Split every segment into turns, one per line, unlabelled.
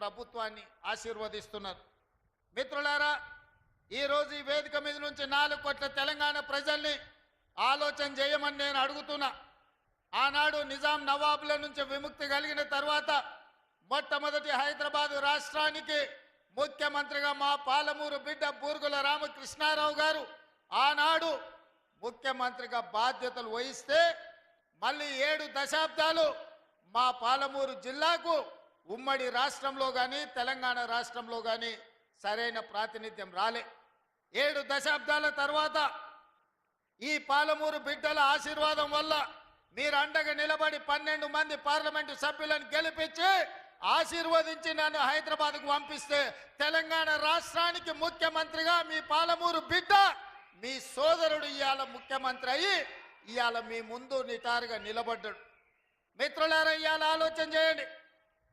ప్రభుత్వాన్ని ఆశీర్వదిస్తున్నారు. మిత్రులారా, ఈరోజు ఈ వేదిక మీద నుంచి 4 కోట్ల తెలంగాణ ప్రజల్ని ఆలోచన చేయమని నేను అడుగుతున్నా. ఆనాడు నిజాం నవాబుల నుంచి విముక్తి కలిగిన తర్వాత మొట్టమొదటి హైదరాబాదు రాష్ట్రానికి ముఖ్యమంత్రిగా మా పాలమూరు బిడ్డ బూర్గుల రామకృష్ణారావు గారు ఆనాడు ముఖ్యమంత్రిగా బాధ్యతలు వహిస్తే మళ్ళీ 7 దశాబ్దాలు మా పాలమూరు జిల్లాకు ఉమ్మడి రాష్ట్రంలో కానీ తెలంగాణ రాష్ట్రంలో కానీ సరైన ప్రాతినిధ్యం రాలే. 7 దశాబ్దాల తర్వాత ఈ పాలమూరు బిడ్డల ఆశీర్వాదం వల్ల మీరు అండగా నిలబడి 12 మంది పార్లమెంటు సభ్యులను గెలిపించి ఆశీర్వదించి నన్ను హైదరాబాద్కు పంపిస్తే తెలంగాణ రాష్ట్రానికి ముఖ్యమంత్రిగా మీ పాలమూరు బిడ్డ మీ సోదరుడు ఇవాళ ముఖ్యమంత్రి అయ్యి ఇవాళ మీ ముందు నిటారుగా నిలబడ్డాడు. మిత్రులారా, ఇవాళ ఆలోచన చేయండి.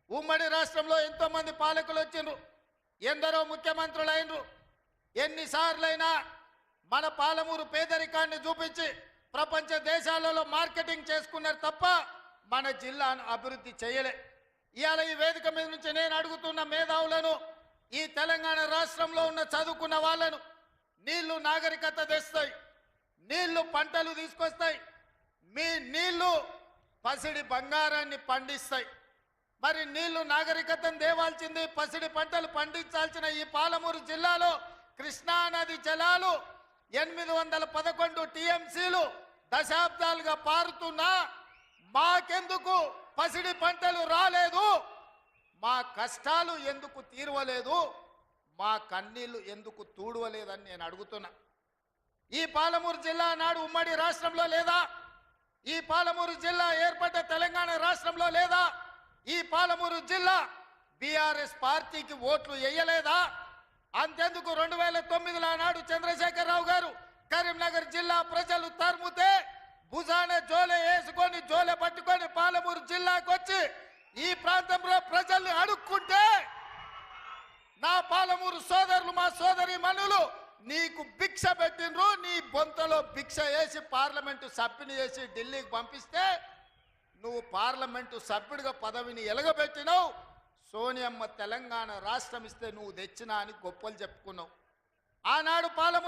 ఉమ్మడి రాష్ట్రంలో ఎంతోమంది పాలకులు వచ్చిండ్రు, ఎందరో ముఖ్యమంత్రులు అయినరు. ఎన్నిసార్లైనా మన పాలమూరు పేదరికాన్ని చూపించి ప్రపంచ దేశాలలో మార్కెటింగ్ చేసుకున్నారు తప్ప మన జిల్లాను అభివృద్ధి చేయలే. ఇవాళ ఈ వేదిక మీద నుంచి నేను అడుగుతున్న మేధావులను, ఈ తెలంగాణ రాష్ట్రంలో ఉన్న చదువుకున్న వాళ్ళను, నీళ్లు నాగరికత తెస్తాయి, నీళ్లు పంటలు తీసుకొస్తాయి, మీ నీళ్లు పసిడి బంగారాన్ని పండిస్తాయి. మరి నీళ్లు నాగరికతను దేవాల్సింది, పసిడి పంటలు పండించాల్సిన ఈ పాలమూరు జిల్లాలో కృష్ణానది జలాలు 811 టీఎంసీలు దశాబ్దాలుగా పారుతున్నా మాకెందుకు పసిడి పంటలు రాలేదు, మా కష్టాలు ఎందుకు తీరవలేదు, మా కన్నీళ్లు ఎందుకు తూడవలేదని నేను అడుగుతున్నా. ఈ పాలమూరు జిల్లా నాడు ఉమ్మడి రాష్ట్రంలో లేదా? ఈ పాలమూరు జిల్లా ఏర్పడ్డ తెలంగాణ రాష్ట్రంలో లేదా? ఈ పాలమూరు జిల్లా బీఆర్ఎస్ పార్టీకి ఓట్లు వేయలేదా? అంతెందుకు 2009లో నాడు చంద్రశేఖరరావు గారు కరీంనగర్ జిల్లా ప్రజలు తరుముతే భుజాన జోలె వేసుకొని జోలె పట్టుకొని పాలమూరు జిల్లాకు వచ్చి ఈ ప్రాంతంలో ప్రజల్ని అడుక్కుంటే నా పాలమూరు సోదరులు, మా సోదరి మనులు నీకు భిక్ష పెట్టినరు. నీ బొంతలో భిక్ష వేసి పార్లమెంటు సభ్యుని చేసి ఢిల్లీకి పంపిస్తే నువ్వు పార్లమెంటు సభ్యుడిగా పదవిని ఎలగబెట్టినావు. సోనియమ్మ తెలంగాణ రాష్ట్రం ఇస్తే నువ్వు తెచ్చినా అని గొప్పలు చెప్పుకున్నావు. ఆనాడు పాలమూరు